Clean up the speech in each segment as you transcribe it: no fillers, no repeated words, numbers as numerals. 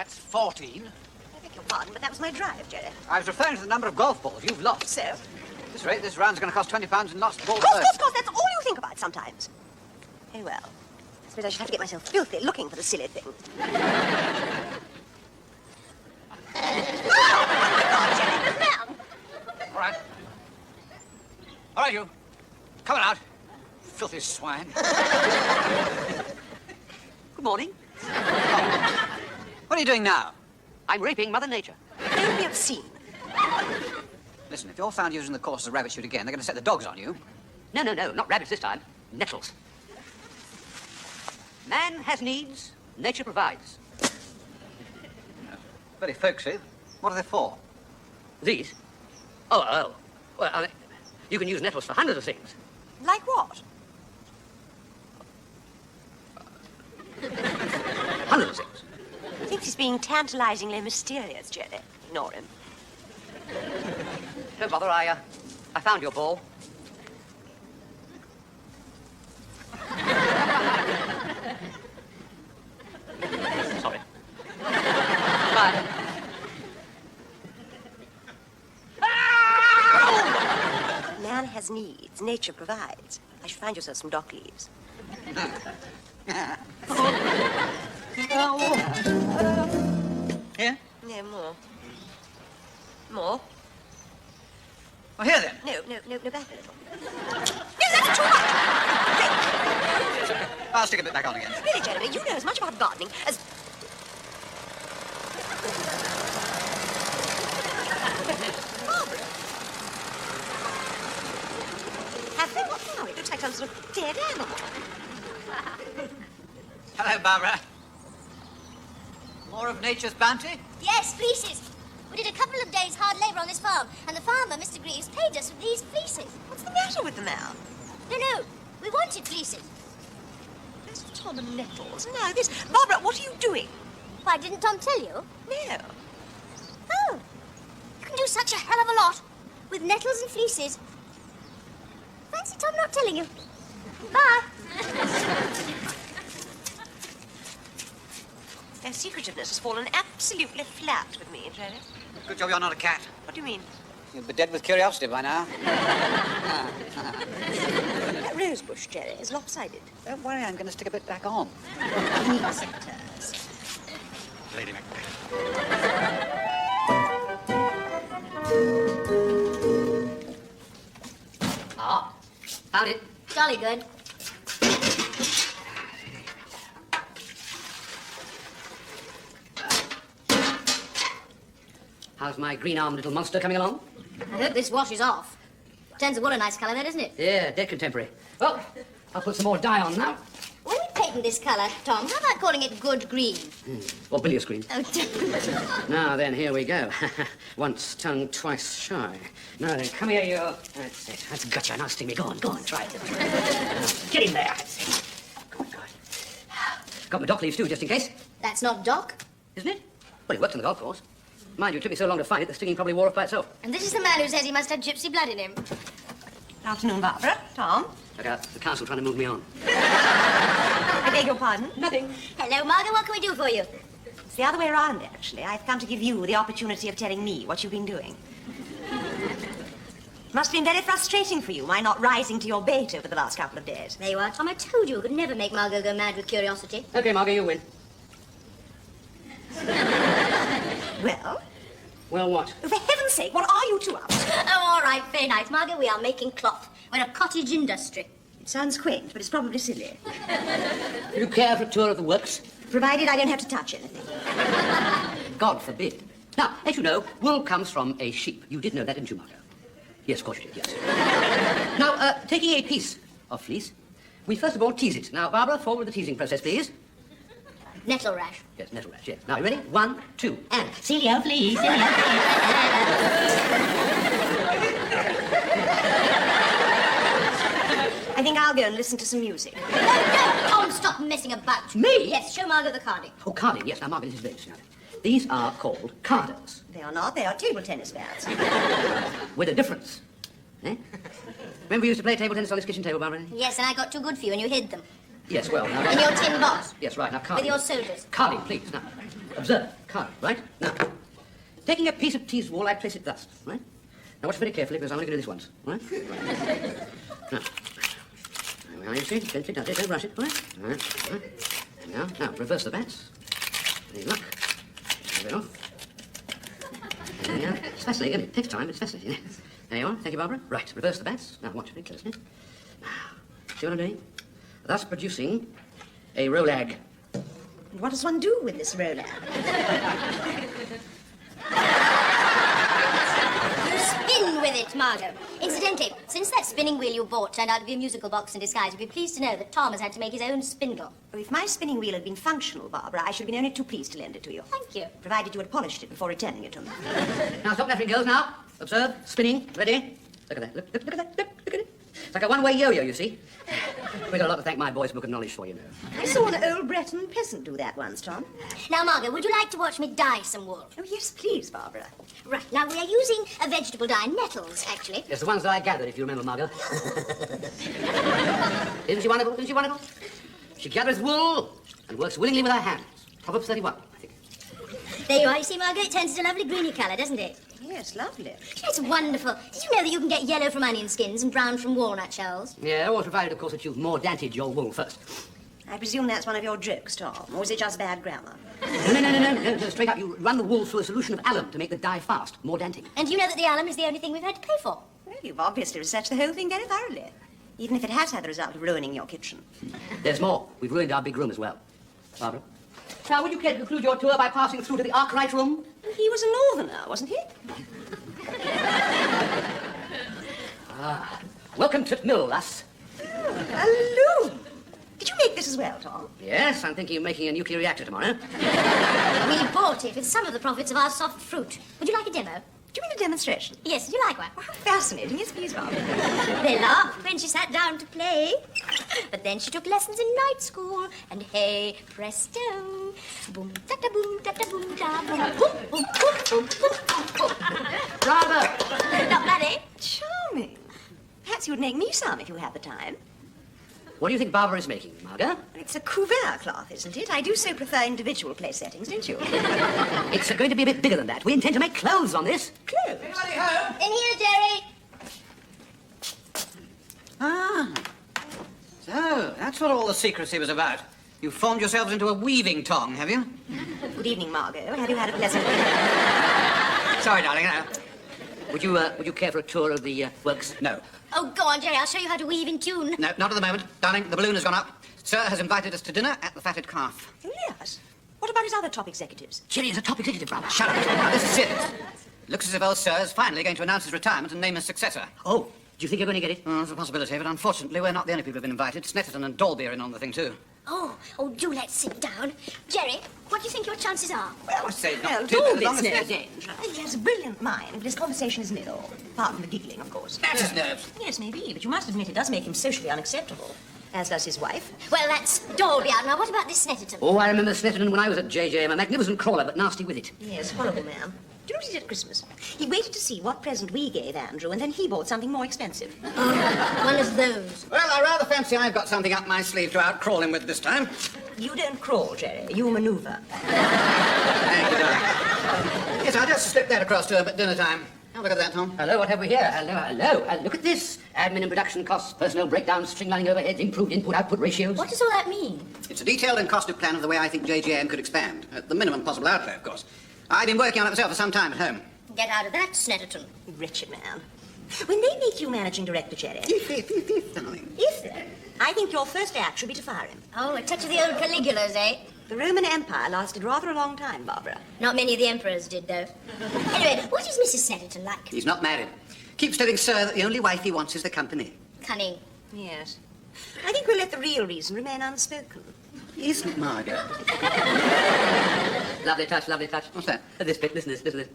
That's 14. I beg your pardon, but that was my drive, Jerry. I was referring to the number of golf balls you've lost. So? At this rate, this round's going to cost £20 in lost balls. Of course, that's all you think about sometimes. Oh, well. I suppose I should have to get myself filthy looking for the silly thing. Oh, my God, Jerry, the man! All right. All right, you. Come on out. Filthy swine. Good morning. Oh. What are you doing now? I'm raping Mother Nature. Don't be obscene. Listen, if you're found using the course as a rabbit shoot again, they're going to set the dogs on you. No, not rabbits this time. Nettles. Man has needs, nature provides. Very folksy. What are they for? These? Oh. Well, I mean, you can use nettles for hundreds of things. Like what? Hundreds of things. He thinks he's being tantalizingly mysterious, Jerry. Ignore him. Don't bother, I found your ball. Sorry. Bye. Man has needs, nature provides. I should find yourself some dock leaves. Here? No, more. More? Well, here then. No, back a little. No, that's too much! I'll stick a bit back on again. Really, Jeremy, you know as much about gardening as... Barbara. Have they? What now? It looks like some sort of dead animal. Hello, Barbara. More of nature's bounty? Yes, fleeces. We did a couple of days' hard labour on this farm, and the farmer, Mr. Greaves, paid us with these fleeces. What's the matter with the man? No, we wanted fleeces. Those Tom and Nettles. No, this... Barbara, what are you doing? Why, didn't Tom tell you? No. Oh, you can do such a hell of a lot with nettles and fleeces. Fancy Tom not telling you. Bye. Their secretiveness has fallen absolutely flat with me, Jerry. Good job you're not a cat. What do you mean? You'd be dead with curiosity by now. That rose bush, Jerry, is lopsided. Don't worry, I'm going to stick a bit back on. Lady Macbeth. Ah, found it. Jolly good. How's my green-armed little monster coming along? I hope this wash is off. Turns the wool a nice colour, that, isn't it? Yeah, dead contemporary. Well, I'll put some more dye on now. When we patent this colour, Tom, how about calling it good green? Or bilious green. Oh, Now then, here we go. Once tongue, twice shy. Now then, come here, you. That's it. That's gotcha. Now sting me. Go on, try it. Get in there. That's it. Good. Got my dock leaves too, just in case. That's not dock. Isn't it? Well, it worked on the golf course. Mind you, it took me so long to find it, the stinging probably wore off by itself. And this is the man who says he must have gypsy blood in him. Good afternoon, Barbara. Tom. Look out, the council trying to move me on. I beg your pardon? Nothing. Hello, Margot, what can we do for you? It's the other way around, actually. I've come to give you the opportunity of telling me what you've been doing. Must have been very frustrating for you, my not rising to your bait over the last couple of days. There you are, Tom. I told you could never make Margot go mad with curiosity. Okay, Margot, you win. Well? Well, what? For heaven's sake, what are you two up to? Oh, all right, very nice. Margot, we are making cloth. We're a cottage industry. It sounds quaint, but it's probably silly. Do you care for a tour of the works? Provided I don't have to touch anything. God forbid. Now, as you know, wool comes from a sheep. You did know that, didn't you, Margot? Yes, of course you did, yes. Now, taking a piece of fleece, we first of all tease it. Now, Barbara, forward with the teasing process, please. Nettle rash. Yes, nettle rash, yes. Now, you ready? 1, 2, and... Celia, please. Celia, please. I think I'll go and listen to some music. No, don't, Tom, stop messing about. Me? Yes, show Margot the carding. Oh, carding, yes. Now, Margaret, this is very now. These are called carders. They are not. They are table tennis bats. With a difference. Eh? Remember we used to play table tennis on this kitchen table, Barbara? Yes, and I got too good for you and you hid them. Yes, well, now... In your tin box. Yes, right, now carding. With your soldiers. Carding, please, now. Observe. card, right? Now, taking a piece of teased wool, I place it thus, right? Now watch very carefully because I'm only going to do this once, right? Now, now you see, gently, don't rush it, right? All right, all right. Now, reverse the bats. Any luck? There we go. There we are. It's fascinating, isn't it? It takes time, it's fascinating. There you are, thank you, Barbara. Right, reverse the bats. Now watch very closely. Now, see what I'm doing? Thus producing a rolag. And what does one do with this roller? You spin with it, Margot. Incidentally, since that spinning wheel you bought turned out to be a musical box in disguise, you'll be pleased to know that Tom has had to make his own spindle. Oh, if my spinning wheel had been functional, Barbara, I should have been only too pleased to lend it to you. Thank you. Provided you had polished it before returning it to me. Now stop nattering, girls, now. Observe, spinning, ready? Look at that, look at that, look at it. It's like a one-way yo-yo, you see. We've got a lot to thank my boy's book of knowledge for, you know. I saw an old Breton peasant do that once, Tom. Now, Margot, would you like to watch me dye some wool? Oh, yes, please, Barbara. Right, now we are using a vegetable dye, nettles, actually. Yes, the ones that I gathered, if you remember, Margot. Isn't she wonderful? Isn't she wonderful? She gathers wool and works willingly with her hands. Proverbs 31, I think. There you are. You see, Margot, it turns into a lovely greeny colour, doesn't it? Yes, lovely. It's wonderful. Did you know that you can get yellow from onion skins and brown from walnut shells? Yeah, always provided, of course, that you've mordanted your wool first. I presume that's one of your jokes, Tom, or is it just bad grammar? No, straight up, you run the wool through a solution of alum to make the dye fast, mordanting. And you know that the alum is the only thing we've had to pay for. Well, you've obviously researched the whole thing very thoroughly, even if it has had the result of ruining your kitchen. There's more. We've ruined our big room as well. Barbara? Now, would you care to conclude your tour by passing through to the Arkwright room? He was a northerner, wasn't he? Welcome to Mill, lass. Hello. Did you make this as well, Tom? Yes, I'm thinking of making a nuclear reactor tomorrow. We bought it with some of the profits of our soft fruit. Would you like a demo? Do you mean a demonstration? Yes, would you like one? Oh, how fascinating. Yes, please, Barbara. They laughed when she sat down to play. But then she took lessons in night school. And hey, presto. Boom, da-da, boom, da-da, boom, da, boom, boom, boom, boom, boom, boom, boom. Bravo! Not bad, eh? Charming. Perhaps you would make me some if you had the time. What do you think Barbara is making, Margot? It's a couvert cloth, isn't it? I do so prefer individual place settings, don't you? It's going to be a bit bigger than that. We intend to make clothes on this. Clothes? Anybody home? In here, Jerry. Ah. So, that's what all the secrecy was about. You've formed yourselves into a weaving tongue, have you? Good evening, Margot. Have you had a pleasant... Sorry, darling. Would you care for a tour of the works? No. Oh, go on, Jerry. I'll show you how to weave in tune. No, not at the moment. Darling, the balloon has gone up. Sir has invited us to dinner at the Fatted Calf. Yes. What about his other top executives? Jerry is a top executive, brother. Shut up. Now, this is serious. Looks as if old Sir is finally going to announce his retirement and name his successor. Oh, do you think you're going to get it? Oh, there's a possibility, but unfortunately, we're not the only people who've been invited. Snetterton and Dalby are in on the thing, too. Oh, do let's sit down. Jerry, what do you think your chances are? Well, I say not Well, too bad, as Dalby's long as no Snetterton- danger. He has a brilliant mind, but his conversation is nil. Apart from the giggling, of course. That's his nerves. Yes, maybe, but you must admit it does make him socially unacceptable. As does his wife. Well, that's Dalby out. Now, what about this Snetterton? Oh, I remember Snetterton when I was at JJM, a magnificent crawler, but nasty with it. Yes, horrible man. Do you know what he did at Christmas? He waited to see what present we gave Andrew, and then he bought something more expensive. One of those. Well, I rather fancy I've got something up my sleeve to outcrawl him with this time. You don't crawl, Jerry. You manoeuvre. Thank you, darling. Yes, I'll just slip that across to him at dinner time. Have a look at that, Tom. Hello, what have we here? Hello. Look at this. Admin and production costs, personnel breakdowns, streamlining overheads, improved input-output ratios. What does all that mean? It's a detailed and costed plan of the way I think JJM could expand. At the minimum possible outlay, of course. I've been working on it myself for some time at home. Get out of that, Snetterton. Wretched man. When they make you managing director, Jerry, If, darling. I think your first act should be to fire him. Oh, a touch of the old Caligulas, eh? The Roman Empire lasted rather a long time, Barbara. Not many of the emperors did, though. Anyway, what is Mrs. Snetterton like? He's not married. Keeps telling Sir that the only wife he wants is the company. Cunning. Yes. I think we'll let the real reason remain unspoken. Isn't Margot? Lovely touch, lovely touch. What's that? This bit, listen to this.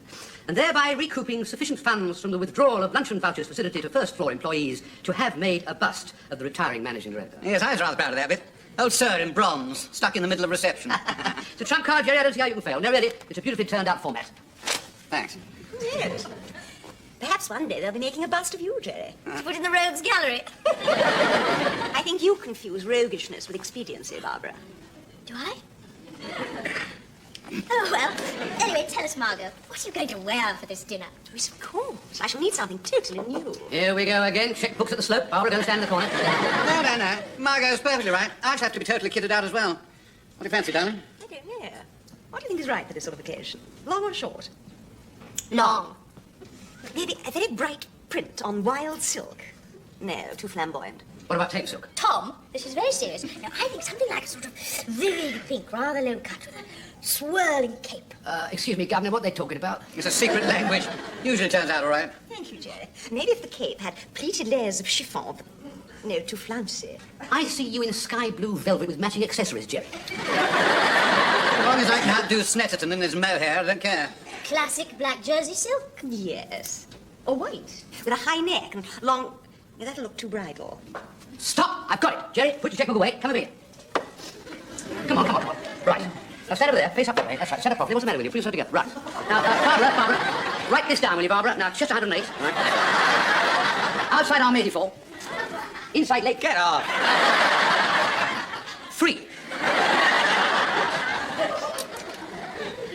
And thereby recouping sufficient funds from the withdrawal of luncheon vouchers facility to first-floor employees to have made a bust of the retiring managing director. Yes, I was rather proud of that bit. Old Sir in bronze, stuck in the middle of reception. It's a trump card, Jerry. I don't see how you can fail. No, really, it's a beautifully turned-out format. Thanks. Yes. Perhaps one day they'll be making a bust of you, Jerry. To put in the rogues gallery. I think you confuse roguishness with expediency, Barbara. Do I? Oh, well, anyway, tell us, Margot, what are you going to wear for this dinner? Yes, of course. I shall need something totally new. Here we go again. Check books at the slope. Barbara, go and stand in the corner. No. Margot's perfectly right. I should have to be totally kitted out as well. What do you fancy, darling? I don't know. What do you think is right for this sort of occasion? Long or short? Long. Maybe a very bright print on wild silk. No, too flamboyant. What about tape silk? Tom, this is very serious. Now, I think something like a sort of vivid pink, rather low cut, with a swirling cape. Excuse me, Governor, what are they talking about? It's a secret language. Usually turns out all right. Thank you, Jerry. Maybe if the cape had pleated layers of chiffon. No, too flouncy. I see you in sky blue velvet with matching accessories, Jerry. As long as I can outdo Snetterton in his mohair, I don't care. Classic black jersey silk. Yes. Or white, with a high neck and long... No, that'll look too bridal. Stop! I've got it. Jerry, put your checkbook away. Come over here. Come on. Right. Now stand over there, face up that way. That's right. Stand up properly. What's the matter with you? Put yourself together. Right. Now, Barbara, write this down, will you, Barbara? Now, chest 108. Right. Outside arm 84. Inside leg. Get off. 3.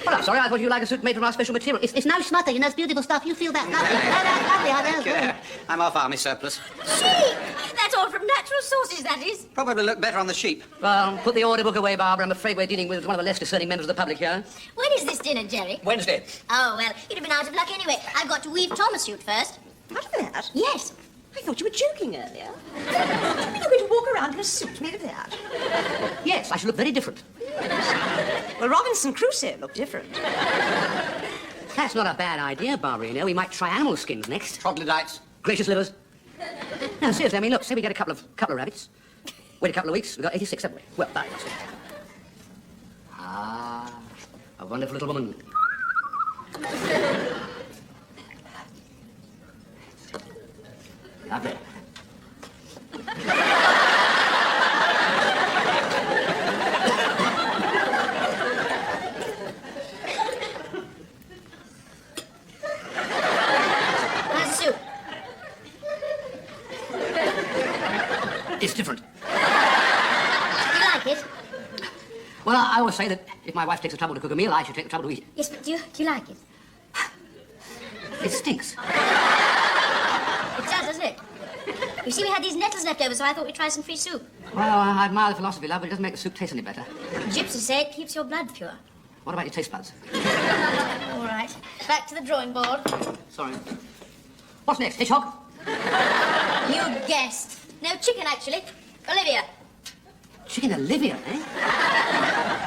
Well, I'm sorry. I thought you like a suit made from our special material. It's no smutter. You know, it's beautiful stuff. You feel that? Lovely. Yeah, I'm off army surplus. Sheep! That's all from natural sources, that is. Probably look better on the sheep. Well, put the order book away, Barbara. I'm afraid we're dealing with one of the less discerning members of the public here. When is this dinner, Jerry? Wednesday. Oh, well, you'd have been out of luck anyway. I've got to weave Tom a suit first. Out of that? Yes. I thought you were joking earlier. You mean you're going to walk around in a suit made of that? Yes, I shall look very different. Well, Robinson Crusoe looked different. That's not a bad idea, Barbara, you know. We might try animal skins next. Troglodytes. Gracious livers. No, seriously, I mean, look, say we get a couple of rabbits. Wait a couple of weeks, we've got 86, haven't we? Well, that's it. Ah, a wonderful little woman. Lovely. How's the soup? It's different. You like it? Well, I always say that if my wife takes the trouble to cook a meal, I should take the trouble to eat it. Yes, but do you like it? It stinks. It does, doesn't it? You see, we had these nettles left over, so I thought we'd try some free soup. Well, I admire the philosophy, love, but it doesn't make the soup taste any better. Gypsies say it keeps your blood pure. What about your taste buds? All right, back to the drawing board. Sorry. What's next? Hedgehog? You guessed. No, chicken, actually. Olivia. Chicken Olivia, eh?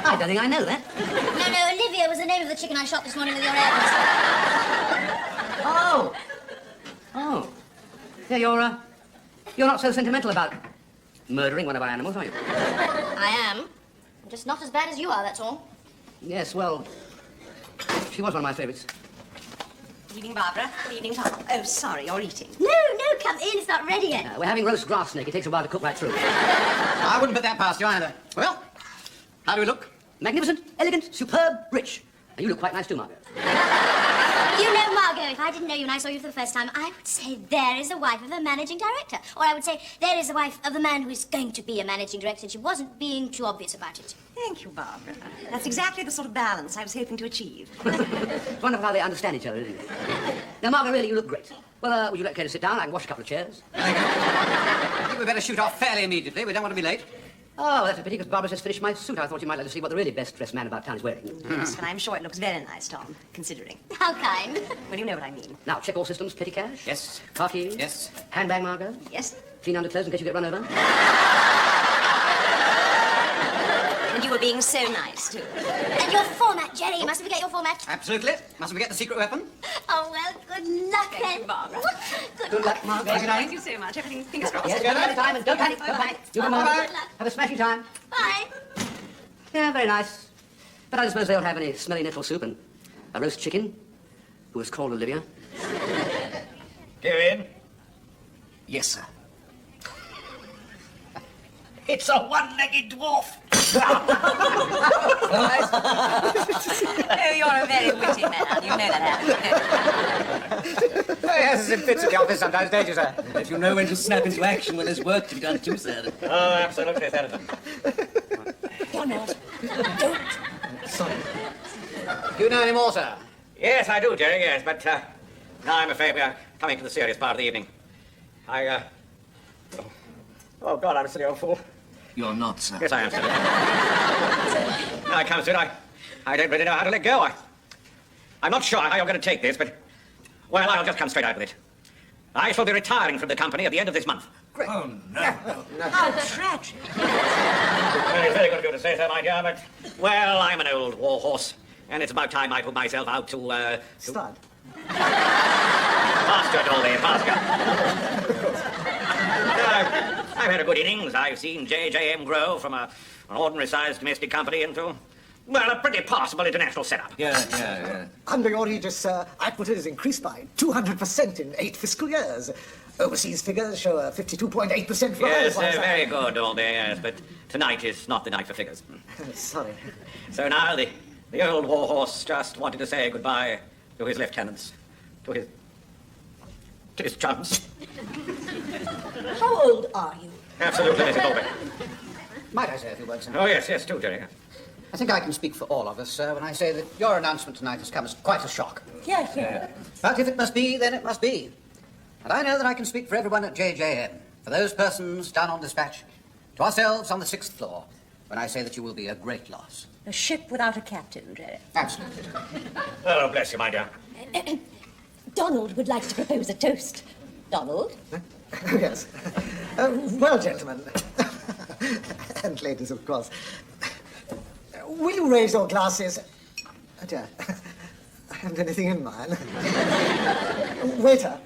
I don't think I know that. No, Olivia was the name of the chicken I shot this morning with your eggs. Oh. Yeah, you're not so sentimental about murdering one of our animals, are you? I am. I'm just not as bad as you are, that's all. Yes, well, she was one of my favourites. Good evening, Barbara. Good evening, Tom. Oh, sorry, you're eating. No, come in. It's not ready yet. We're having roast grass snake. It takes a while to cook right through. I wouldn't put that past you either. Well, how do we look? Magnificent, elegant, superb, rich. And you look quite nice too, Margaret. You know, Margot, if I didn't know you and I saw you for the first time, I would say there is the wife of the managing director. Or I would say there is the wife of the man who is going to be a managing director, and she wasn't being too obvious about it. Thank you, Barbara. That's exactly the sort of balance I was hoping to achieve. It's wonderful how they understand each other, isn't it? Now, Margaret, really, you look great. Well, would you like care to sit down? I can wash a couple of chairs. I think we better shoot off fairly immediately. We don't want to be late. Oh, that's a pity, because Barbara just finished my suit. I thought you might like to see what the really best-dressed man about town is wearing. Yes, but I'm sure it looks very nice, Tom, considering. How kind. Well, you know what I mean. Now, check all systems. Petty cash? Yes. Car keys? Yes. Handbag, Margot? Yes? Clean underclothes in case you get run over? And you were being so nice, too. And your format, Jerry. You mustn't forget your format. Absolutely. Mustn't forget the secret weapon. Oh, well, good luck, Thank then. you, Barbara. Good luck, Margaret. Thank you, darling. Thank you so much. Everything, fingers crossed. Yes, one at a time, and don't panic, don't panic. You come on. Bye-bye. Have a smashing time. Bye. Yeah, very nice. But I don't suppose they don't have any smelly nettle soup and a roast chicken, who was called Olivia. Go in. Yes, sir. It's a one-legged dwarf. Oh, you're a very witty man. You know that, haven't you? Oh, yes, it's in fits at the office sometimes, don't you, sir? If you know when to snap into action when there's work to be done too, sir. Oh, absolutely, Senator. Donald, don't. Sorry. Do you know any more, sir? Yes, I do, Jerry, yes, but now I'm afraid we are coming to the serious part of the evening. Oh, God, I'm a silly old fool. You're not, sir. Yes, I am, sir. Now it comes to it, I don't really know how to let go. I'm not sure how you're going to take this, but, well, I'll just come straight out with it. I shall be retiring from the company at the end of this month. Oh, no. How tragic. Well, it's very good of you to say so, my dear, but, well, I'm an old war horse, and it's about time I put myself out to Stud. Pasture, Dolby, pasture. I've had a good innings. I've seen JJM grow from an ordinary-sized domestic company into, well, a pretty passable international setup. Yeah. Under your aegis, sir, output has increased by 200% in 8 fiscal years. Overseas figures show a 52.8% rise. Yes, very good, Dolby, yes, but tonight is not the night for figures. Sorry. So now the old war horse just wanted to say goodbye to his lieutenants, to his chums. How old are you? Absolutely, Mrs. Dolby. Might I say a few words, sir? Oh, yes, do, Jerry. I think I can speak for all of us, sir, when I say that your announcement tonight has come as quite a shock. Yeah. But if it must be, then it must be. And I know that I can speak for everyone at JJM, for those persons down on dispatch, to ourselves on the 6th floor, when I say that you will be a great loss. A ship without a captain, Jerry. Absolutely. Oh, bless you, my dear. Donald would like to propose a toast. Donald? Yes. Well, gentlemen, and ladies, of course, will you raise your glasses? Oh, dear. I haven't anything in mine. Waiter.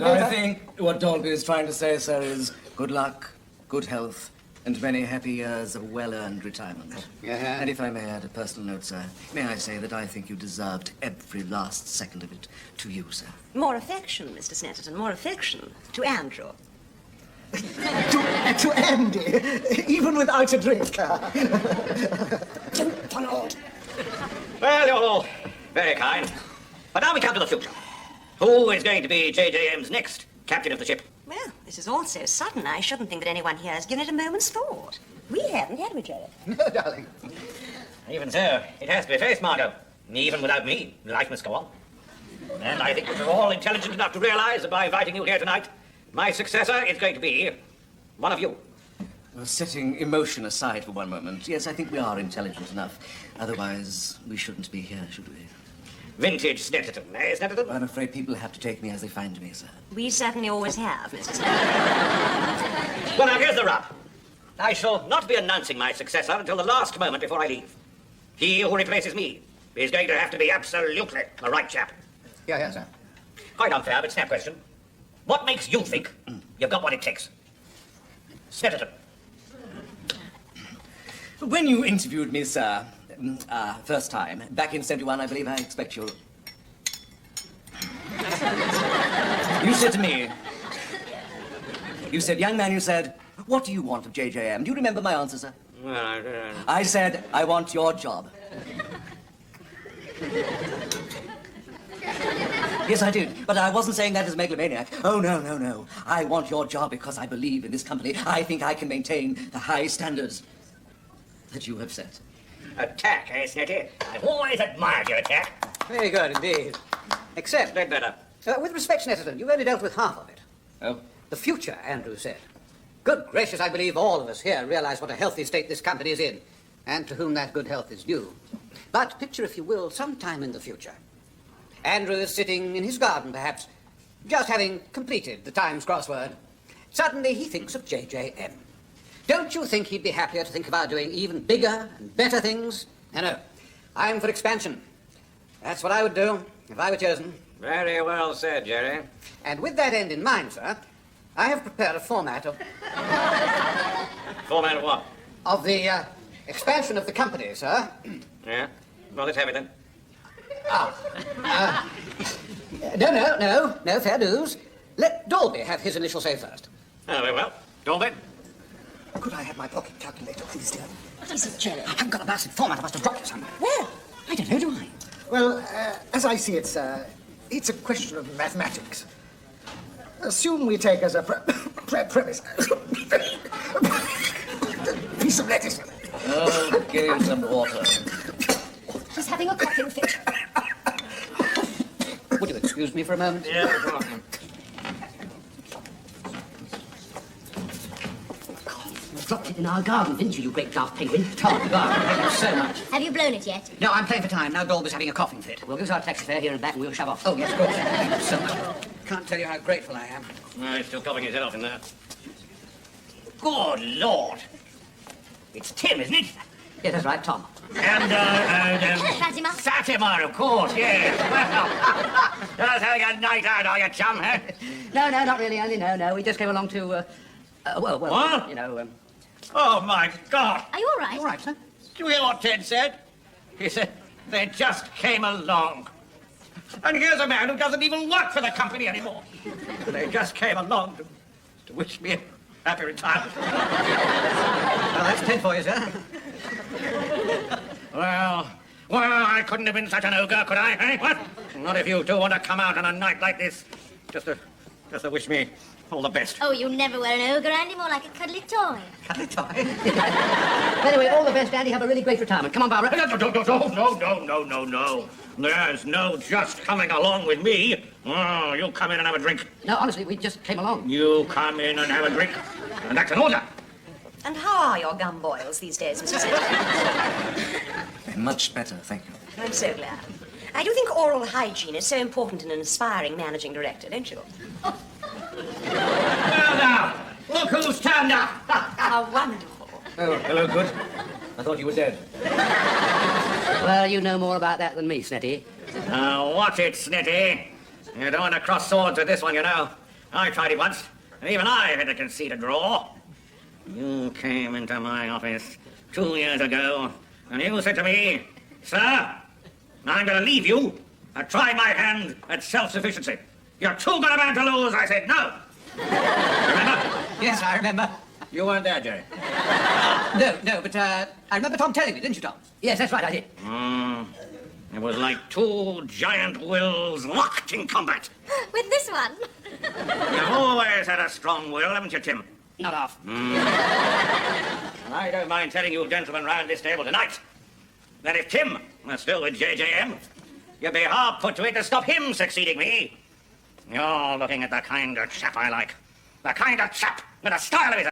I think what Dolby is trying to say, sir, is good luck, good health, and many happy years of well-earned retirement. Yeah. And if I may add a personal note, sir, may I say that I think you deserved every last second of it to you, sir. More affection, Mr. Snetterton, more affection. To Andrew. To Andy, even without a drink. Donald. Well, you're all very kind. But now we come to the future. Who is going to be JJM's next captain of the ship? Well, this is all so sudden, I shouldn't think that anyone here has given it a moment's thought. We haven't, had we, Jerry? No, darling. Even so, it has to be faced, Margot. Even without me, life must go on. And I think that we're all intelligent enough to realize that by inviting you here tonight, my successor is going to be one of you. Setting emotion aside for one moment, yes, I think we are intelligent enough. Otherwise, we shouldn't be here, should we? Vintage Snetterton, eh, Snetterton? I'm afraid people have to take me as they find me, sir. We certainly always have, Mr. Snetterton. Well, now, here's the rub. I shall not be announcing my successor until the last moment before I leave. He who replaces me is going to have to be absolutely the right chap. Yeah, sir. Quite unfair, but snap question. What makes you think you've got what it takes? Snetterton. When you interviewed me, sir, first time, back in 71, I believe, I expect you'll... You said to me... You said, young man, you said, what do you want of JJM? Do you remember my answer, sir? Well, I said, I want your job. Yes, I did, but I wasn't saying that as a megalomaniac. Oh, no. I want your job because I believe in this company. I think I can maintain the high standards that you have set. attack, eh, Snetty? I've always admired your attack. Very good indeed. Except, Bit better. with respect, Snetterton, you've only dealt with half of it. Oh? The future, Andrew said. Good gracious, I believe all of us here realize what a healthy state this company is in, and to whom that good health is due. But picture, if you will, sometime in the future. Andrew is sitting in his garden, perhaps, just having completed the Times crossword. Suddenly he thinks of JJM. Don't you think he'd be happier to think about doing even bigger and better things? No, I'm for expansion. That's what I would do if I were chosen. Very well said, Jerry. And with that end in mind, sir, I have prepared a format of Format of what? the expansion of the company, sir. Yeah? Well, let's have it then. No, fair dues. Let Dolby have his initial say first. Oh, very well. Dolby? Could I have my pocket calculator, please, dear? What is it, Jerry? I haven't got a bastard format. I must have dropped it somewhere. Where? I don't know, do I? Well, as I see it, sir, it's a question of mathematics. Assume we take as a premise piece of lettuce. Oh, give him some water. She's having a coughing fit. Would you excuse me for a moment? Yeah. Dropped it in our garden, didn't you great daft penguin? Tom, God, thank you so much. Have you blown it yet? No, I'm playing for time. Now Dolby's having a coughing fit. We'll give us our taxi fare here and back and we'll shove off. Oh, yes, of course. Thank you so much. Can't tell you how grateful I am. No, he's still coughing his head off in there. Good Lord. It's Tim, isn't it? Yes, that's right, Tom. And, Fatima. Fatima, of course, yes. Well, just having a night out, are you, chum, eh? No, not really, Andy, no. We just came along to, well, What? you know, Oh, my God. Are you all right? All right, sir. Did you hear what Ted said? He said they just came along. And here's a man who doesn't even work for the company anymore. They just came along to wish me a happy retirement. Well, that's 10 for you, sir. Well, I couldn't have been such an ogre, could I, eh? What? Not if you two want to come out on a night like this. Just to wish me all the best. Oh, you never were an ogre, Andy, more like a cuddly toy. Can I tie? anyway, all the best, Andy. Have a really great retirement. Come on, Barbara. No. There's no just coming along with me. Oh, you come in and have a drink. No, honestly, we just came along. You come in and have a drink. And that's an order. And how are your gum boils these days, Mr. Smith? Much better, thank you. I'm so glad. I do think oral hygiene is so important in an aspiring managing director, don't you? Well, now, look who's turned up. How wonderful. Oh, hello, good. I thought you were dead. Well, you know more about that than me, Snetty. Watch it, Snitty. You don't want to cross swords with this one, you know. I tried it once, and even I had to concede a draw. You came into my office 2 years ago, and you said to me, "Sir, I'm going to leave you and try my hand at self-sufficiency. You're too good a man to lose." I said, "No." Remember? Yes, I remember. You weren't there, Jerry. No, but I remember Tom telling me, didn't you, Tom? Yes, that's right, I did. It was like two giant wills locked in combat. With this one. You've always had a strong will, haven't you, Tim? Not off. And I don't mind telling you gentlemen round this table tonight that if Tim was still with JJM, you'd be hard put to it to stop him succeeding me. You're looking at the kind of chap I like. The kind of chap with a style of his